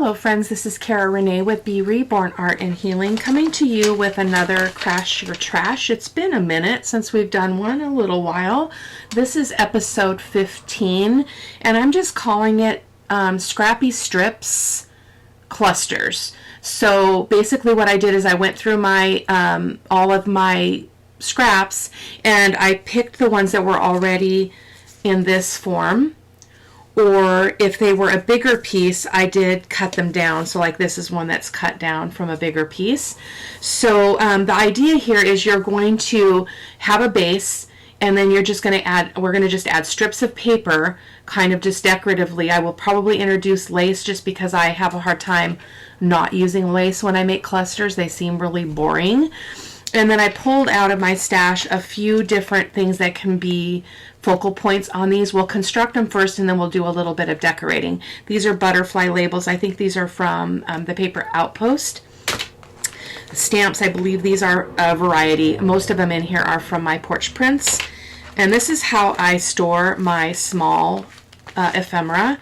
Hello friends, this is Cara-Renee with B.Reborn Art and Healing, coming to you with another Crash Your Trash. It's been a minute since we've done one, a little while. This is episode 15, and I'm just calling it Scrappy Strips Clusters. So basically what I did is I went through my all of my scraps, and I picked the ones that were already in this form. Or if they were a bigger piece, I did cut them down. So like this is one that's cut down from a bigger piece. So the idea here is you're going to have a base, and then you're just going to add, we're going to just add strips of paper, kind of just decoratively. I will probably introduce lace just because I have a hard time not using lace when I make clusters. They seem really boring. And then I pulled out of my stash a few different things that can be focal points on these. We'll construct them first, and then we'll do a little bit of decorating. These are butterfly labels. I think these are from the paper Outpost. The stamps, I believe these are a variety. Most of them in here are from my porch prints. And this is how I store my small ephemera.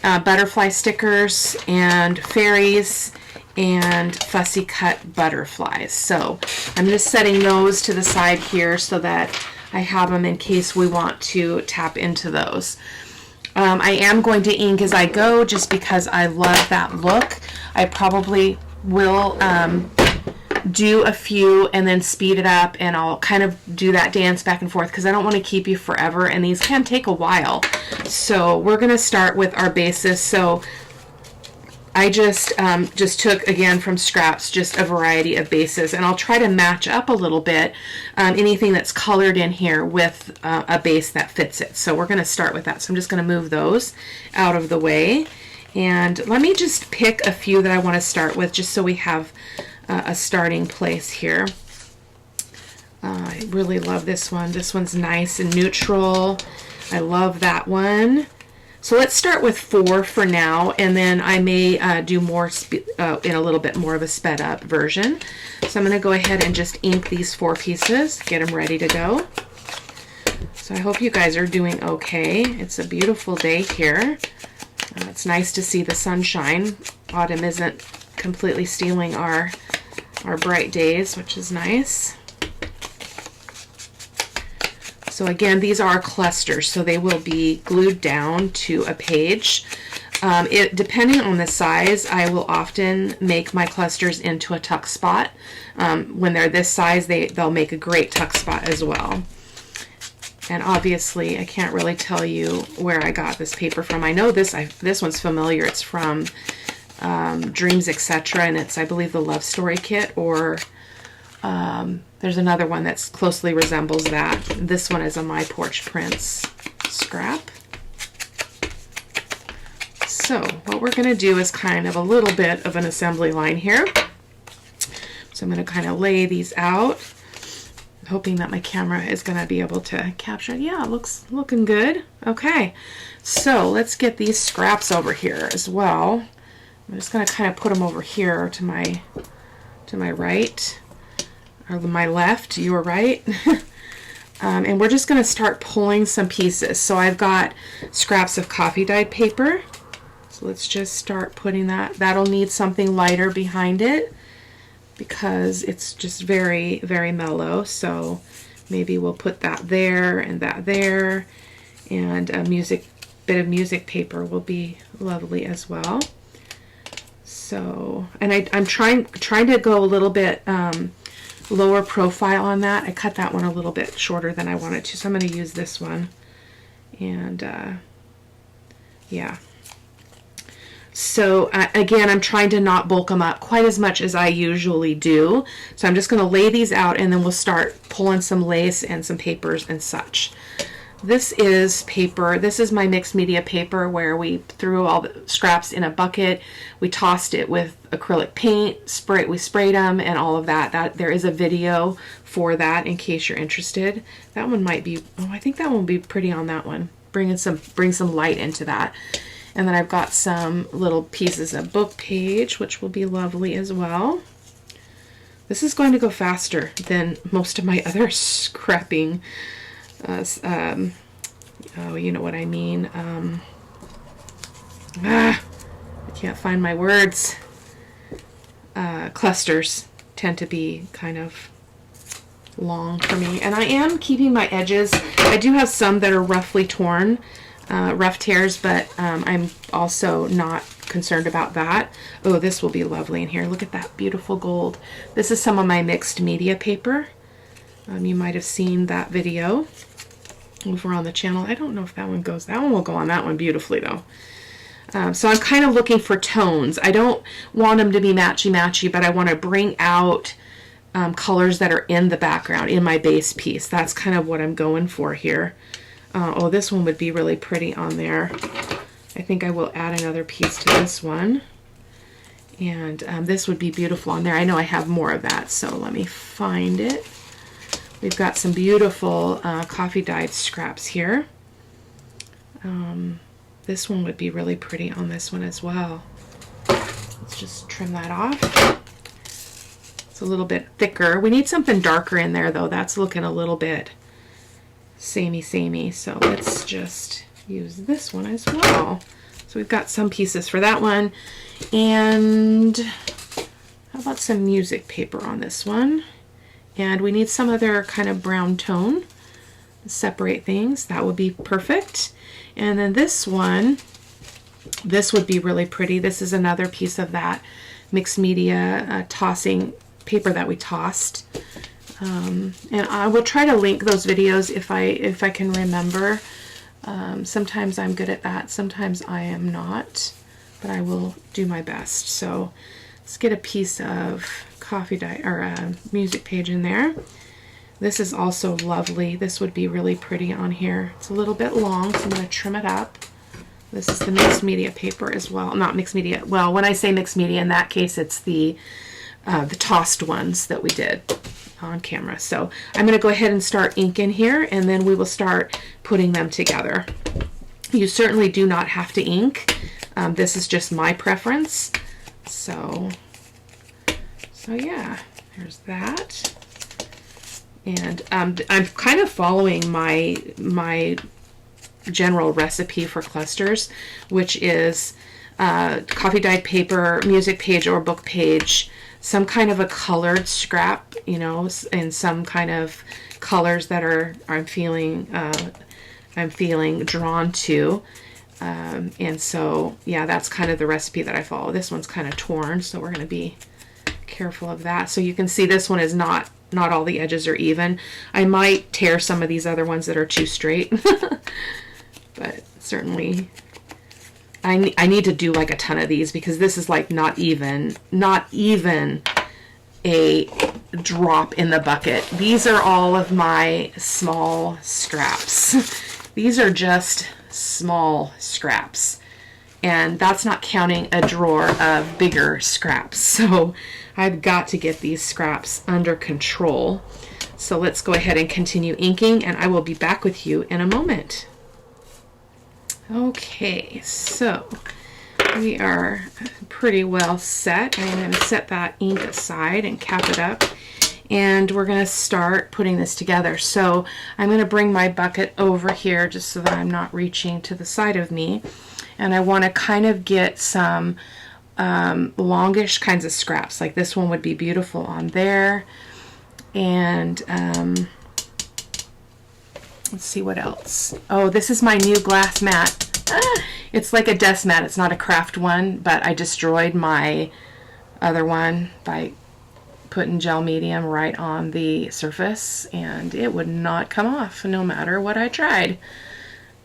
Butterfly stickers and fairies and fussy cut butterflies. So I'm just setting those to the side here so that I have them in case we want to tap into those. I am going to ink as I go just because I love that look. I probably will do a few and then speed it up, and I'll kind of do that dance back and forth because I don't want to keep you forever, and these can take a while. So we're going to start with our bases. So I just took, again, from scraps, just a variety of bases, and I'll try to match up a little bit anything that's colored in here with a base that fits it. So we're going to start with that. So I'm just going to move those out of the way, and let me just pick a few that I want to start with just so we have a starting place here. I really love this one. This one's nice and neutral. I love that one. So let's start with 4 for now, and then I may do more in a little bit more of a sped up version. So I'm going to go ahead and just ink these 4 pieces, get them ready to go. So I hope you guys are doing okay. It's a beautiful day here. It's nice to see the sunshine. Autumn isn't completely stealing our bright days, which is nice. So again, these are clusters, so they will be glued down to a page. Depending on the size, I will often make my clusters into a tuck spot. When they're this size, they'll make a great tuck spot as well. And obviously, I can't really tell you where I got this paper from. I know this one's familiar. It's from Dreams, Etc., and it's, I believe, the Love Story Kit, or there's another one that closely resembles that. This one is a My Porch Prints scrap. So what we're going to do is kind of a little bit of an assembly line here. So I'm going to kind of lay these out, hoping that my camera is going to be able to capture it. Yeah, it looking good. Okay, so let's get these scraps over here as well. I'm just going to kind of put them over here to my right. Or my left, your right. And we're just going to start pulling some pieces. So I've got scraps of coffee dyed paper. So let's just start putting that. That'll need something lighter behind it because it's just very, very mellow. So maybe we'll put that there and that there. And a bit of music paper will be lovely as well. So, and I'm trying to go a little bit lower profile on that. I cut that one a little bit shorter than I wanted to, so I'm going to use this one. And yeah. So again, I'm trying to not bulk them up quite as much as I usually do. So I'm just going to lay these out, and then we'll start pulling some lace and some papers and such. This is paper. This is my mixed media paper where we threw all the scraps in a bucket. We tossed it with acrylic paint, we sprayed them, and all of that. There is a video for that in case you're interested. That one might be, oh, I think that one will be pretty on that one. Bring some light into that. And then I've got some little pieces of book page, which will be lovely as well. This is going to go faster than most of my other scrapping. Oh, you know what I mean. Can't find my words. Clusters tend to be kind of long for me. And I am keeping my edges. I do have some that are roughly torn, rough tears, but I'm also not concerned about that. Oh, this will be lovely in here. Look at that beautiful gold. This is some of my mixed media paper. You might have seen that video over on the channel. I don't know if that one goes. That one will go on that one beautifully though. So I'm kind of looking for tones. I don't want them to be matchy-matchy, but I want to bring out colors that are in the background, in my base piece. That's kind of what I'm going for here. Oh, this one would be really pretty on there. I think I will add another piece to this one. And this would be beautiful on there. I know I have more of that, so let me find it. We've got some beautiful coffee dyed scraps here. This one would be really pretty on this one as well. Let's just trim that off. It's a little bit thicker. We need something darker in there though. That's looking a little bit samey. So let's just use this one as well. So we've got some pieces for that one. And how about some music paper on this one? And we need some other kind of brown tone to separate things. That would be perfect. And then this one, this would be really pretty. This is another piece of that mixed media tossing paper that we tossed. And I will try to link those videos if I can remember. Sometimes I'm good at that, sometimes I am not, but I will do my best. So let's get a piece of coffee dye or music page in there. This is also lovely. This would be really pretty on here. It's a little bit long, so I'm going to trim it up. This is the mixed media paper as well. Not mixed media. Well, when I say mixed media, in that case, it's the tossed ones that we did on camera. So I'm going to go ahead and start inking here, and then we will start putting them together. You certainly do not have to ink. This is just my preference. So yeah, there's that. And I'm kind of following my general recipe for clusters, which is coffee dyed paper, music page or book page, some kind of a colored scrap, you know, and some kind of colors that I'm feeling drawn to. And so yeah, that's kind of the recipe that I follow. This one's kind of torn, so we're going to be careful of that. So you can see this one is not all the edges are even. I might tear some of these other ones that are too straight, but certainly I need to do like a ton of these because this is like not even a drop in the bucket. These are all of my small scraps. These are just small scraps, and that's not counting a drawer of bigger scraps. So I've got to get these scraps under control. So let's go ahead and continue inking, and I will be back with you in a moment. Okay, so we are pretty well set. I'm going to set that ink aside and cap it up, and we're going to start putting this together. So I'm going to bring my bucket over here just so that I'm not reaching to the side of me, and I want to kind of get some longish kinds of scraps. Like this one would be beautiful on there. And let's see what else. Oh, this is my new glass mat. It's like a desk mat. It's not a craft one, but I destroyed my other one by putting gel medium right on the surface, and it would not come off no matter what I tried.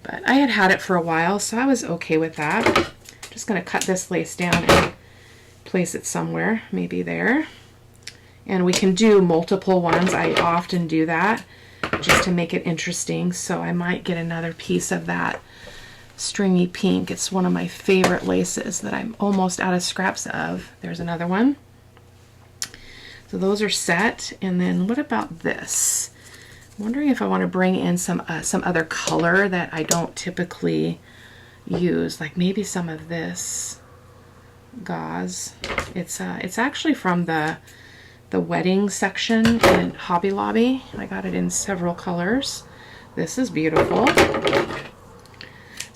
But I had it for a while, so I was okay with that. Just going to cut this lace down and place it somewhere, maybe there. And we can do multiple ones. I often do that just to make it interesting. So I might get another piece of that stringy pink. It's one of my favorite laces that I'm almost out of scraps of. There's another one. So those are set. And then what about this? I'm wondering if I want to bring in some other color that I don't typically use, like maybe some of this gauze. It's actually from the wedding section in Hobby Lobby. I got it in several colors. This is beautiful.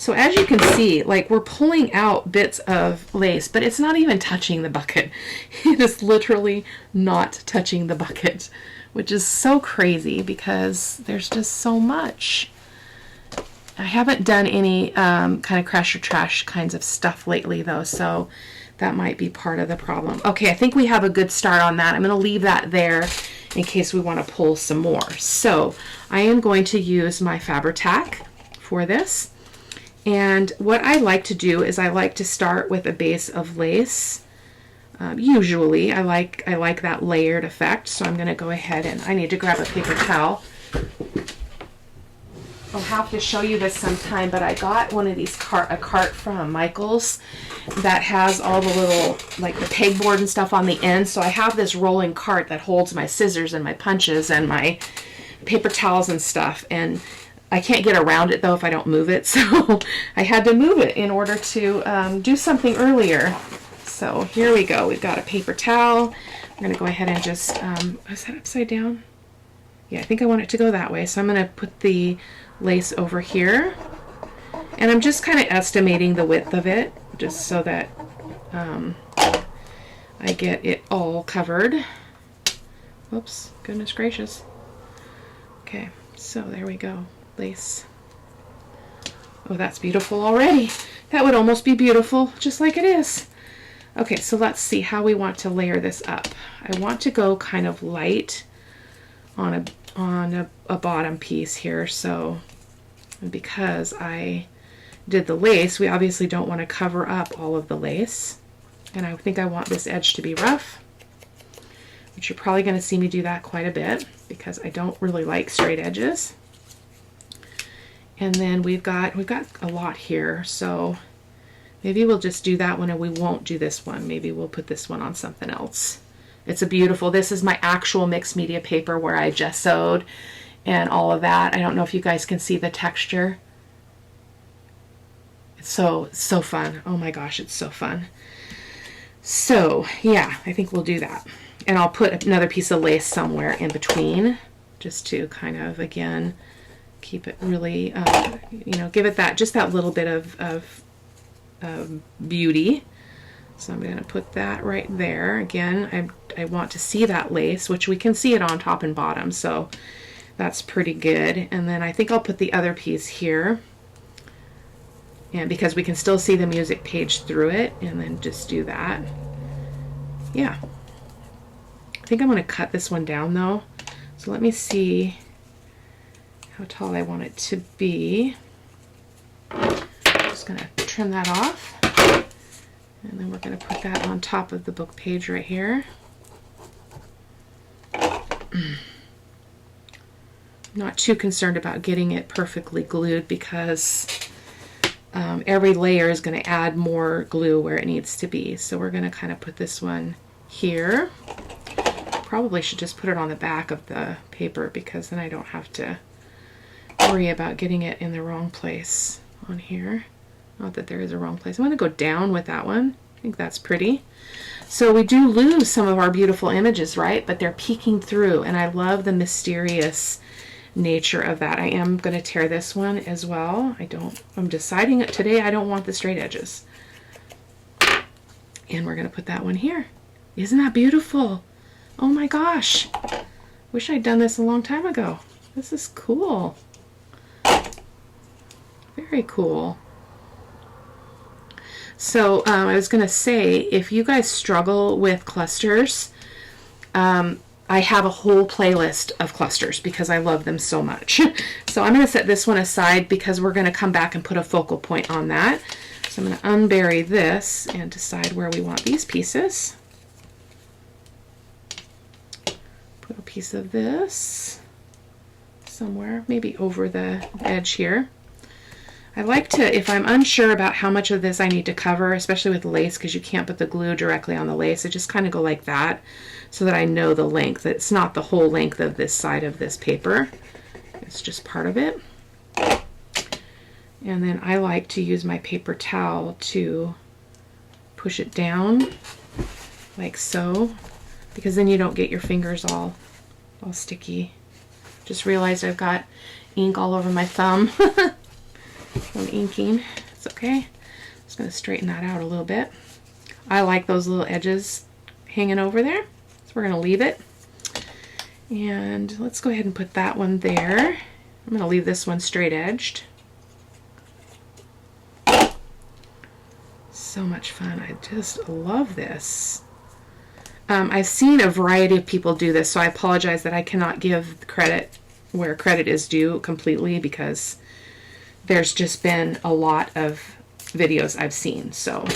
So as you can see, like, we're pulling out bits of lace, but it's not even touching the bucket. It is literally not touching the bucket, which is so crazy because there's just so much. I haven't done any kind of crash or trash kinds of stuff lately though, so that might be part of the problem. Okay, I think we have a good start on that. I'm going to leave that there in case we want to pull some more. So I am going to use my Fabri-Tac for this. And what I like to do is I like to start with a base of lace. Usually I like that layered effect, so I'm going to go ahead and I need to grab a paper towel. I'll have to show you this sometime, but I got one of these a cart from Michael's that has all the little, like the pegboard and stuff on the end. So I have this rolling cart that holds my scissors and my punches and my paper towels and stuff. And I can't get around it though if I don't move it. So I had to move it in order to do something earlier. So here we go. We've got a paper towel. I'm going to go ahead and just, is that upside down? Yeah, I think I want it to go that way. So I'm going to put the lace over here. And I'm just kind of estimating the width of it just so that I get it all covered. Whoops, goodness gracious. Okay, so there we go. Lace. Oh, that's beautiful already. That would almost be beautiful just like it is. Okay, so let's see how we want to layer this up. I want to go kind of light on a bottom piece here. So because I did the lace, we obviously don't want to cover up all of the lace. And I think I want this edge to be rough, which you're probably going to see me do that quite a bit because I don't really like straight edges. And then we've got a lot here, so maybe we'll just do that one and we won't do this one. Maybe we'll put this one on something else. It's a beautiful, this is my actual mixed media paper where I gessoed and all of that. I don't know if you guys can see the texture. It's so fun. Oh my gosh, it's so fun. So yeah, I think we'll do that. And I'll put another piece of lace somewhere in between just to kind of, again, keep it really, you know, give it that, just that little bit of beauty. So I'm going to put that right there. Again, I want to see that lace, which we can see it on top and bottom, so that's pretty good. And then I think I'll put the other piece here, and because we can still see the music page through it, and then just do that. Yeah. I think I'm going to cut this one down though. So let me see how tall I want it to be. I'm just going to trim that off. And then we're going to put that on top of the book page right here. Not too concerned about getting it perfectly glued because every layer is going to add more glue where it needs to be. So we're going to kind of put this one here. Probably should just put it on the back of the paper because then I don't have to worry about getting it in the wrong place on here. Not that there is a wrong place. I'm going to go down with that one. I think that's pretty. So we do lose some of our beautiful images, right? But they're peeking through, and I love the mysterious nature of that. I am going to tear this one as well. I'm deciding it today I don't want the straight edges. And we're going to put that one here. Isn't that beautiful? Oh my gosh. Wish I'd done this a long time ago. This is cool. Very cool. So I was going to say, if you guys struggle with clusters, I have a whole playlist of clusters because I love them so much. So I'm going to set this one aside because we're going to come back and put a focal point on that. So I'm going to unbury this and decide where we want these pieces. Put a piece of this somewhere, maybe over the edge here. I like to, if I'm unsure about how much of this I need to cover, especially with lace, because you can't put the glue directly on the lace, I just kind of go like that so that I know the length. It's not the whole length of this side of this paper. It's just part of it. And then I like to use my paper towel to push it down like so, because then you don't get your fingers all sticky. Just realized I've got ink all over my thumb. from inking. It's okay. Just going to straighten that out a little bit. I like those little edges hanging over there, so we're going to leave it. And let's go ahead and put that one there. I'm going to leave this one straight edged. So much fun. I just love this. I've seen a variety of people do this, so I apologize that I cannot give credit where credit is due completely, because there's just been a lot of videos I've seen, so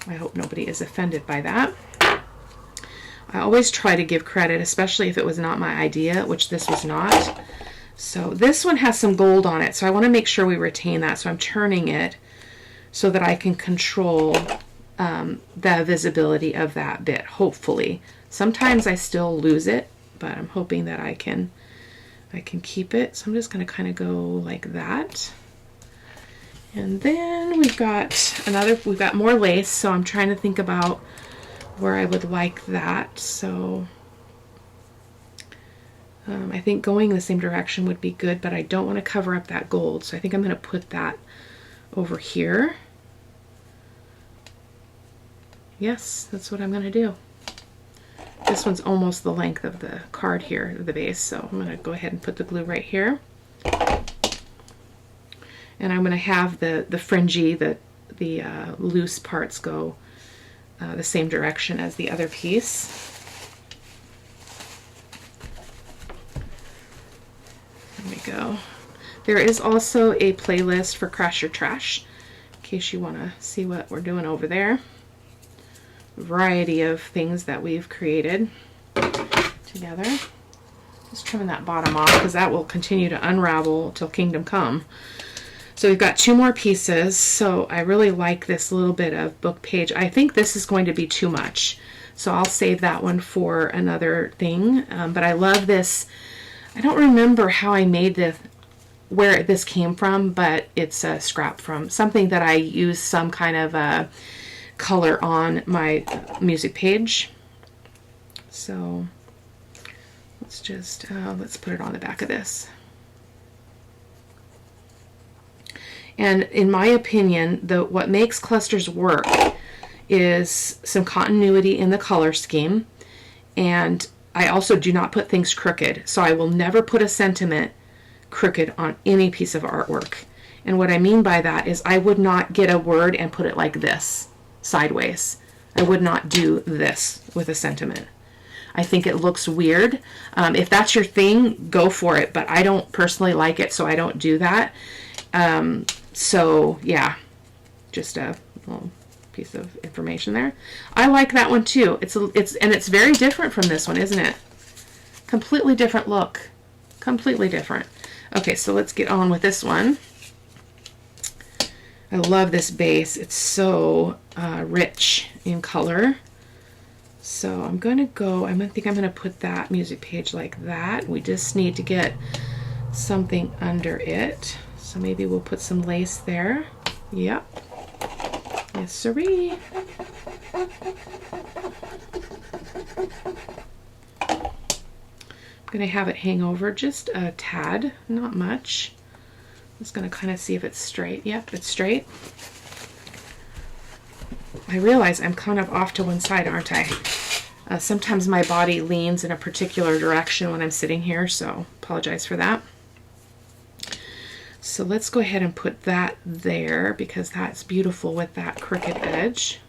I hope nobody is offended by that. I always try to give credit, especially if it was not my idea, which this was not. So this one has some gold on it, so I want to make sure we retain that, so I'm turning it so that I can control the visibility of that bit, hopefully. Sometimes I still lose it, but I'm hoping that I can keep it. So I'm just going to kind of go like that. And then we've got more lace, so I'm trying to think about where I would like that. So I think going the same direction would be good, but I don't want to cover up that gold, so I think I'm going to put that over here. Yes, that's what I'm going to do. This one's almost the length of the card here, the base, so I'm going to go ahead and put the glue right here. And I'm going to have the fringy, the loose parts go the same direction as the other piece. There we go. There is also a playlist for Crash or Trash, in case you want to see what we're doing over there. Variety of things that we've created together. Just trimming that bottom off because that will continue to unravel till Kingdom Come. So we've got 2 more pieces. So I really like this little bit of book page. I think this is going to be too much, so I'll save that one for another thing. But I love this. I don't remember how I made this, where this came from, but it's a scrap from something that I used some kind of a color on my music page. So let's just let's put it on the back of this. And in my opinion, what makes clusters work is some continuity in the color scheme, and I also do not put things crooked, so I will never put a sentiment crooked on any piece of artwork. And what I mean by that is I would not get a word and put it like this, sideways. I would not do this with a sentiment. I think it looks weird. If that's your thing, go for it, but I don't personally like it, so I don't do that. So yeah, just a little piece of information there. I like that one too. It's very different from this one, isn't it? Completely different look. Completely different. Okay, so let's get on with this one. I love this base. It's so rich in color. So I'm going to go, I think I'm going to put that music page like that. We just need to get something under it. So maybe we'll put some lace there. Yep. Yes, sirree. I'm going to have it hang over just a tad, not much. I'm just going to kind of see if it's straight. Yep, it's straight. I realize I'm kind of off to one side, aren't I? Sometimes my body leans in a particular direction when I'm sitting here, so apologize for that. So let's go ahead and put that there because that's beautiful with that crooked edge.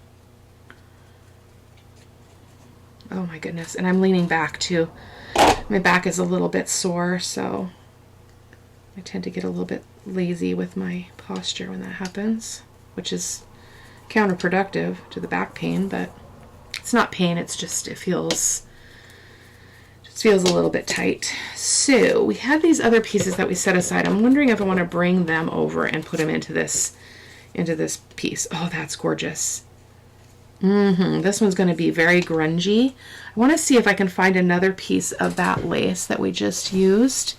Oh my goodness, and I'm leaning back too. My back is a little bit sore, so I tend to get a little bit lazy with my posture when that happens, which is counterproductive to the back pain, but it's not pain, it's just it feels a little bit tight. So we have these other pieces that we set aside. I'm wondering if I want to bring them over and put them into this piece. Oh, that's gorgeous. This one's going to be very grungy. I want to see if I can find another piece of that lace that we just used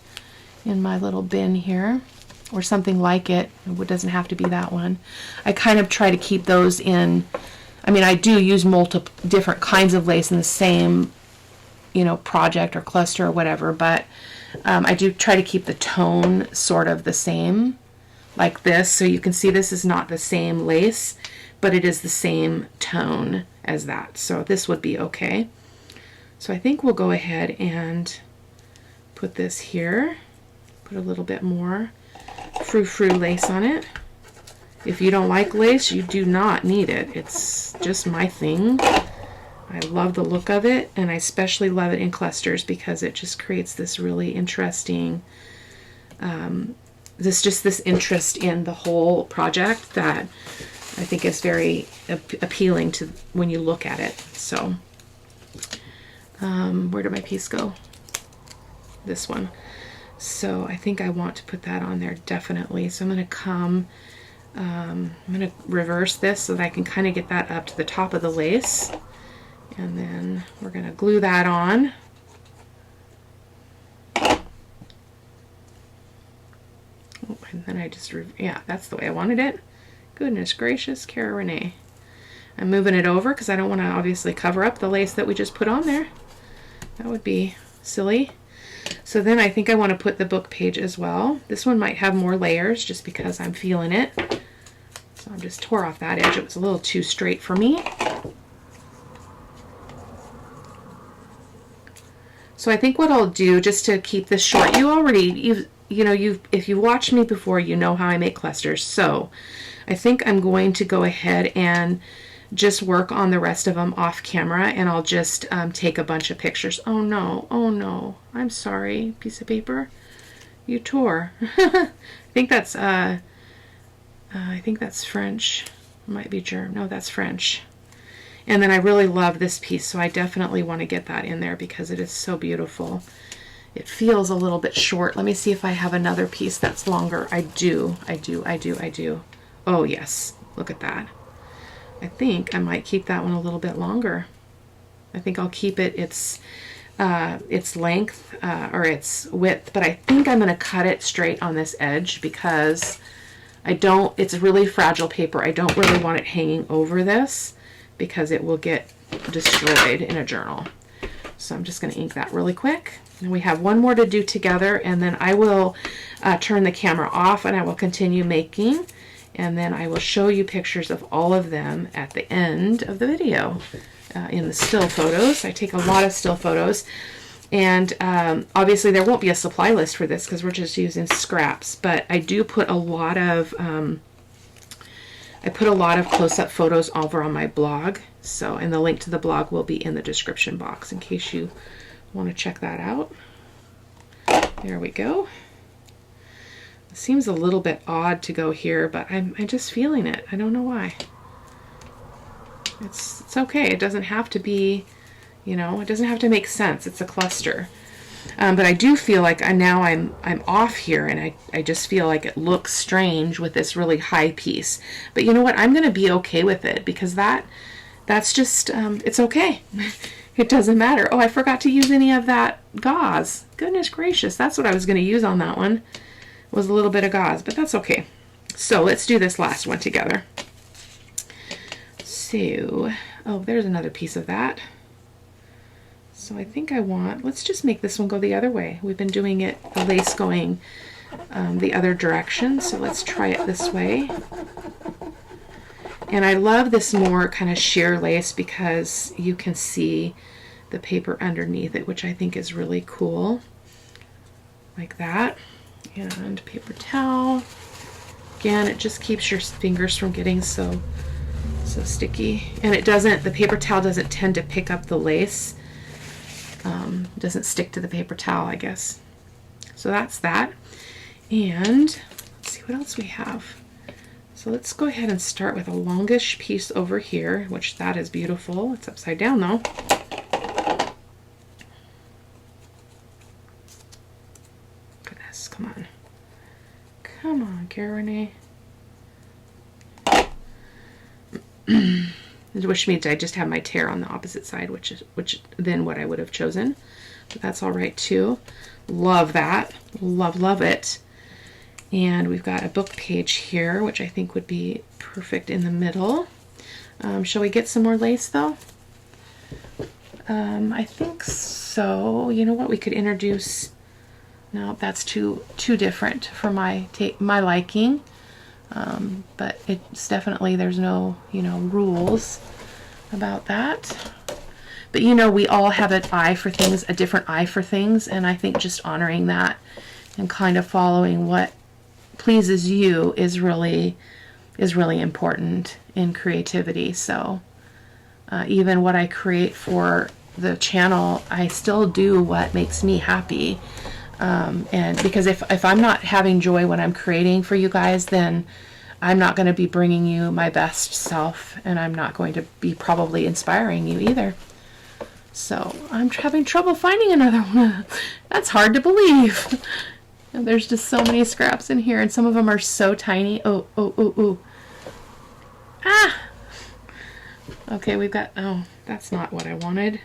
in my little bin here, or something like it. It doesn't have to be that one. I kind of try to keep those in. I mean, I do use multiple different kinds of lace in the same, project or cluster or whatever, but I do try to keep the tone sort of the same. like this. So you can see this is not the same lace, but it is the same tone as that. So this would be okay. So I think we'll go ahead and put this here. Put a little bit more frou-frou lace on it. If you don't like lace, you do not need it. It's just my thing. I love the look of it, and I especially love it in clusters because it just creates this really interesting, this interest in the whole project that I think is very appealing to when you look at it. So, where did my piece go? This one. So I think I want to put that on there definitely. So I'm going to come, I'm going to reverse this so that I can kind of get that up to the top of the lace. And then we're going to glue that on. Oh, and then I just, yeah, that's the way I wanted it. Goodness gracious, Cara-Renee. I'm moving it over because I don't want to obviously cover up the lace that we just put on there. That would be silly. So then I think I want to put the book page as well. This one might have more layers just because I'm feeling it. So I just tore off that edge. It was a little too straight for me. So I think what I'll do, just to keep this short, if you watched me before, you know how I make clusters. So I think I'm going to go ahead and just work on the rest of them off camera, and I'll just take a bunch of pictures. Oh no, I'm sorry, piece of paper, you tore. I think that's French. It might be German. No, that's French. And then I really love this piece, so I definitely want to get that in there because it is so beautiful. It feels a little bit short. Let me see if I have another piece that's longer. I do. Oh yes, look at that. I think I might keep that one a little bit longer. I think I'll keep it its length or its width, but I think I'm going to cut it straight on this edge because it's really fragile paper. I don't really want it hanging over this because it will get destroyed in a journal. So I'm just going to ink that really quick. And we have one more to do together, and then I will turn the camera off and I will continue making, and then I will show you pictures of all of them at the end of the video in the still photos. I take a lot of still photos, and obviously there won't be a supply list for this because we're just using scraps, but I do put a lot of close-up photos over on my blog. So, and the link to the blog will be in the description box in case you want to check that out. There we go. It seems a little bit odd to go here, but I'm just feeling it. I don't know why. It's okay. It doesn't have to be, it doesn't have to make sense. It's a cluster. But I do feel like now I'm off here, and I just feel like it looks strange with this really high piece. But you know what? I'm going to be okay with it because that's just, it's okay. It doesn't matter. Oh, I forgot to use any of that gauze. Goodness gracious. That's what I was going to use on that one. Was a little bit of gauze, but that's okay. So let's do this last one together. So, oh, there's another piece of that. So I think let's just make this one go the other way. We've been doing it, the lace going the other direction, so let's try it this way. And I love this more kind of sheer lace because you can see the paper underneath it, which I think is really cool. Like that. And paper towel. Again, it just keeps your fingers from getting so sticky. And the paper towel doesn't tend to pick up the lace. It doesn't stick to the paper towel, I guess. So that's that. And let's see what else we have. So let's go ahead and start with a longish piece over here, which that is beautiful. It's upside down though. Goodness, come on. Come on, Cara-Renee. Which means I just have my tear on the opposite side, which then what I would have chosen. But that's all right too. Love that. Love it. And we've got a book page here, which I think would be perfect in the middle. Shall we get some more lace though? I think so. You know what? We could introduce. No, that's too different for my liking. But it's definitely, there's no, you know, rules about that. But you know, we all have an eye for things, a different eye for things, and I think just honoring that and kind of following what pleases you is really important in creativity. So even what I create for the channel, I still do what makes me happy. And because if I'm not having joy when I'm creating for you guys, then I'm not going to be bringing you my best self, and I'm not going to be probably inspiring you either. So I'm having trouble finding another one. That's hard to believe. And there's just so many scraps in here, and some of them are so tiny. Oh. Ah! Okay, we've got, oh, that's not what I wanted.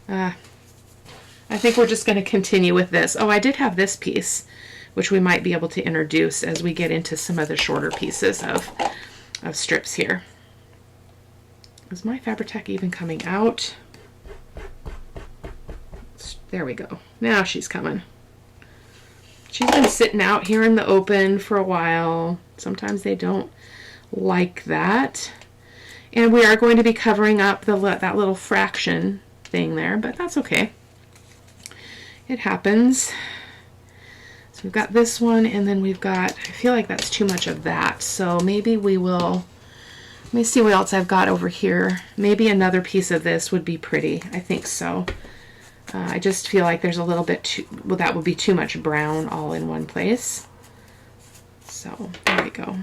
I think we're just going to continue with this. Oh, I did have this piece, which we might be able to introduce as we get into some of the shorter pieces of strips here. Is my Fabri-Tac even coming out? There we go. Now she's coming. She's been sitting out here in the open for a while. Sometimes they don't like that. And we are going to be covering up that little fraction thing there, but that's okay. It happens. So we've got this one, and then we've got, I feel like that's too much of that. So maybe we will, let me see what else I've got over here. Maybe another piece of this would be pretty. I think so. I just feel like there's a little bit too, well, that would be too much brown all in one place. So there we go.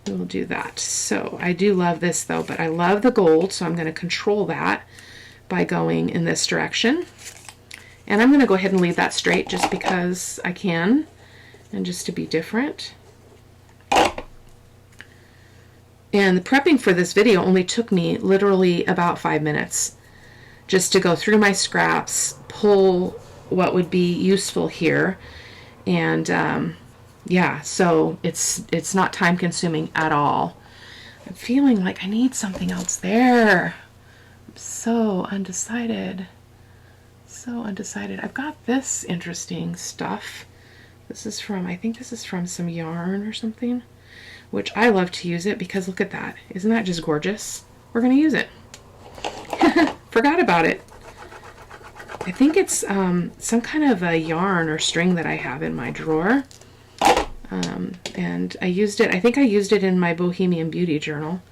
We will do that. So I do love this though, but I love the gold, so I'm going to control that by going in this direction. And I'm going to go ahead and leave that straight just because I can, and just to be different. And the prepping for this video only took me literally about 5 minutes. Just to go through my scraps, pull what would be useful here, and yeah, so it's not time consuming at all. I'm feeling like I need something else there. I'm so undecided. So undecided. I've got this interesting stuff. This is from, I think this is from some yarn or something, which I love to use it because look at that. Isn't that just gorgeous? We're going to use it. Forgot about it. I think it's some kind of a yarn or string that I have in my drawer. And I used it, I think I used it in my Bohemian Beauty journal,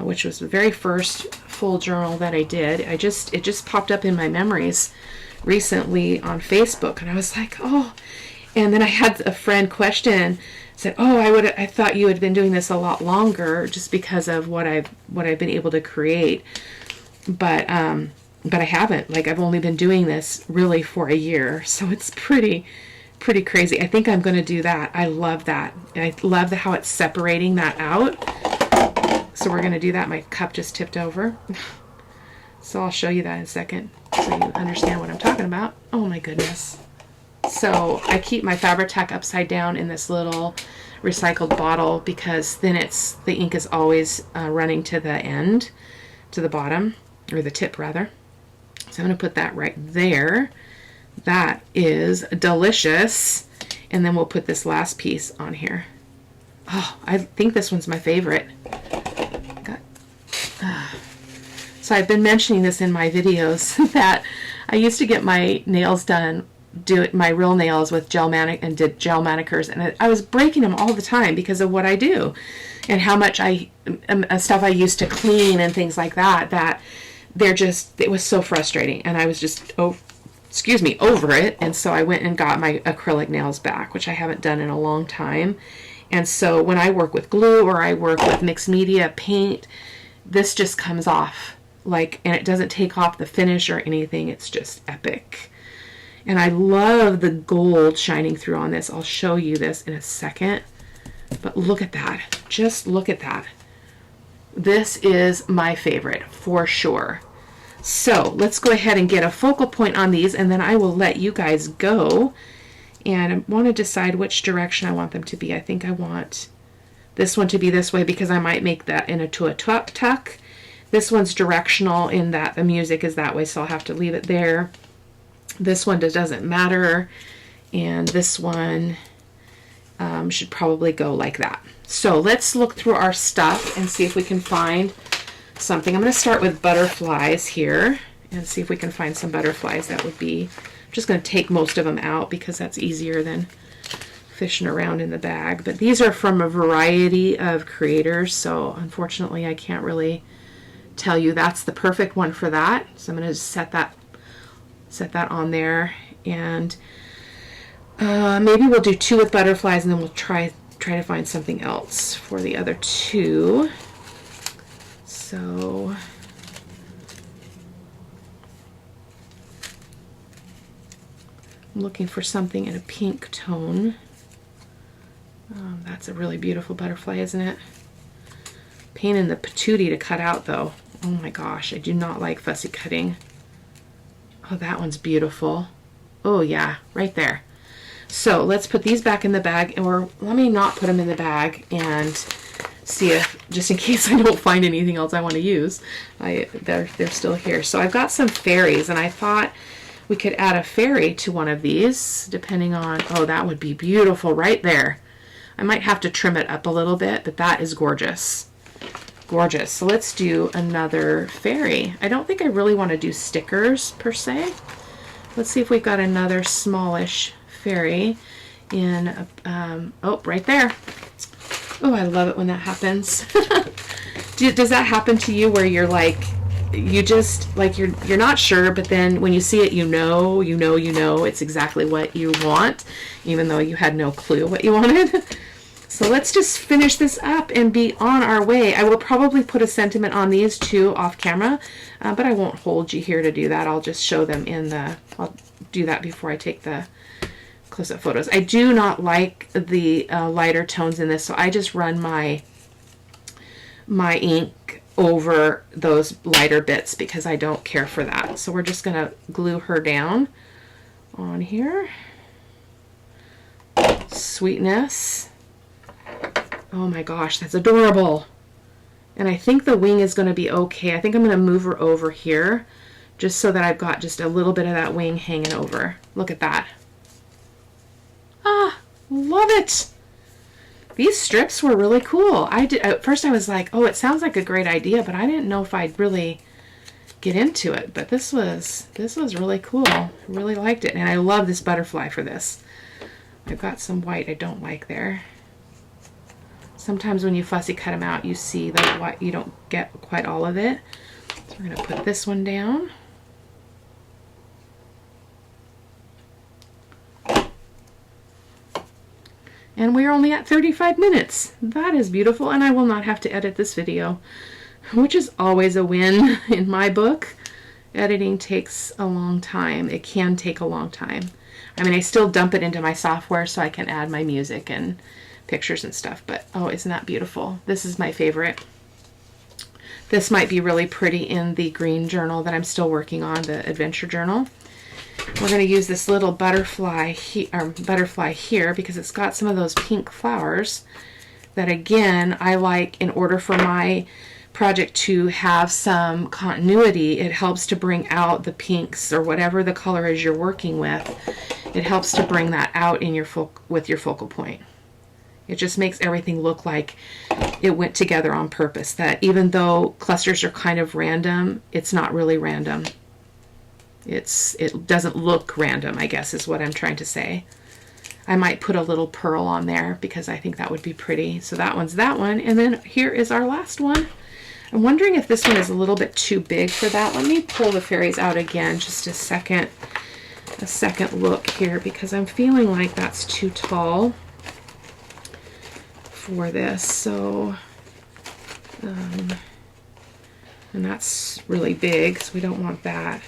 which was the very first full journal that I did. It just popped up in my memories recently on Facebook, and I was like, oh. And then I had a friend question, said, oh, I thought you had been doing this a lot longer just because of what I've been able to create. But I haven't. Like, I've only been doing this really for a year, so it's pretty crazy. I think I'm going to do that. I love that. And I love how it's separating that out. So we're going to do that. My cup just tipped over. So I'll show you that in a second so you understand what I'm talking about. Oh my goodness. So I keep my Fabri-Tac upside down in this little recycled bottle because then the ink is always running to the end, to the bottom, or the tip rather. So I'm going to put that right there. That is delicious. And then we'll put this last piece on here. Oh, I think this one's my favorite. So I've been mentioning this in my videos that I used to get my nails done, my real nails with gel did gel manicures, and I was breaking them all the time because of what I do and how much stuff I used to clean and things like that it was so frustrating, and I was just over it. And so I went and got my acrylic nails back, which I haven't done in a long time. And so when I work with glue or I work with mixed media paint, this just comes off and it doesn't take off the finish or anything. It's just epic. And I love the gold shining through on this. I'll show you this in a second, but look at that. Just look at that. This is my favorite for sure. So let's go ahead and get a focal point on these, and then I will let you guys go. And I want to decide which direction I want them to be. I think I want this one to be this way because I might make that into a tuck. This one's directional in that the music is that way, so I'll have to leave it there. This one doesn't matter. And this one should probably go like that. So let's look through our stuff and see if we can find something. I'm going to start with butterflies here and see if we can find some butterflies. That would be, I'm just going to take most of them out because that's easier than fishing around in the bag. But these are from a variety of creators, so unfortunately I can't really tell you that's the perfect one for that. So I'm going to set that on there, and maybe we'll do 2 with butterflies, and then we'll try to find something else for the other 2. So I'm looking for something in a pink tone. That's a really beautiful butterfly, isn't it? Pain in the patootie to cut out, though. Oh my gosh, I do not like fussy cutting. Oh, that one's beautiful. Oh yeah, right there. So let's put these back in the bag, or let me not put them in the bag and see if, just in case I don't find anything else I want to use, they're still here. So I've got some fairies, and I thought we could add a fairy to one of these, depending on, oh, that would be beautiful right there. I might have to trim it up a little bit, but that is gorgeous. Gorgeous. So let's do another fairy. I don't think I really want to do stickers per se. Let's see if we've got another smallish fairy in, oh, right there. Oh, I love it when that happens. Does that happen to you where you're like, you just, like, you're not sure, but then when you see it, you know it's exactly what you want, even though you had no clue what you wanted. So let's just finish this up and be on our way. I will probably put a sentiment on these 2 off camera, but I won't hold you here to do that. I'll just show them in the, I'll do that before I take the close-up photos. I do not like the lighter tones in this, so I just run my ink over those lighter bits because I don't care for that. So we're just going to glue her down on here. Sweetness. Oh my gosh, that's adorable. And I think the wing is going to be okay. I think I'm going to move her over here just so that I've got just a little bit of that wing hanging over. Look at that. Ah, love it. These strips were really cool. At first I was like, oh, it sounds like a great idea, but I didn't know if I'd really get into it. But this was really cool. I really liked it. And I love this butterfly for this. I've got some white I don't like there. Sometimes when you fussy cut them out, you see the white, you don't get quite all of it. So we're going to put this one down. And we're only at 35 minutes. That is beautiful, and I will not have to edit this video, which is always a win in my book. Editing takes a long time. It can take a long time. I mean, I still dump it into my software so I can add my music and pictures and stuff, but oh, isn't that beautiful? This is my favorite. This might be really pretty in the green journal that I'm still working on, the adventure journal. We're going to use this little butterfly here because it's got some of those pink flowers that, again, I like in order for my project to have some continuity. It helps to bring out the pinks or whatever the color is you're working with. It helps to bring that out in your with your focal point. It just makes everything look like it went together on purpose, that even though clusters are kind of random, it's not really random. It doesn't look random, I guess is what I'm trying to say. I might put a little pearl on there because I think that would be pretty. So that one's that one. And then here is our last one. I'm wondering if this one is a little bit too big for that. Let me pull the fairies out again just a second look here because I'm feeling like that's too tall for this. So and that's really big, so we don't want that.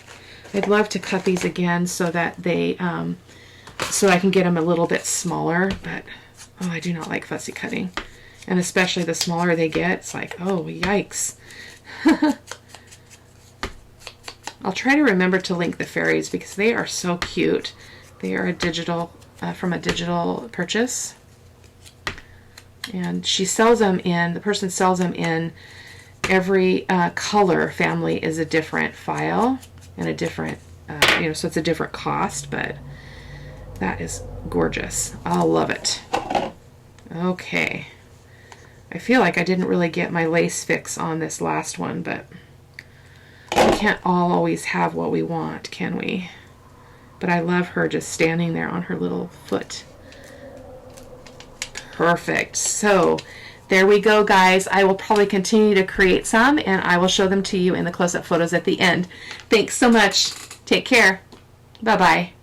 I'd love to cut these again so that they so I can get them a little bit smaller, but oh, I do not like fussy cutting, and especially the smaller they get, it's like, oh, yikes. I'll try to remember to link the fairies because they are so cute. They are a digital from a digital purchase, and she sells them in, the person sells them in, every color family is a different file and a different so it's a different cost, but that is gorgeous. I'll love it. Okay. I feel like I didn't really get my lace fix on this last one, but we can't all always have what we want, can we? But I love her just standing there on her little foot. Perfect. So there we go, guys. I will probably continue to create some, and I will show them to you in the close-up photos at the end. Thanks so much. Take care. Bye-bye.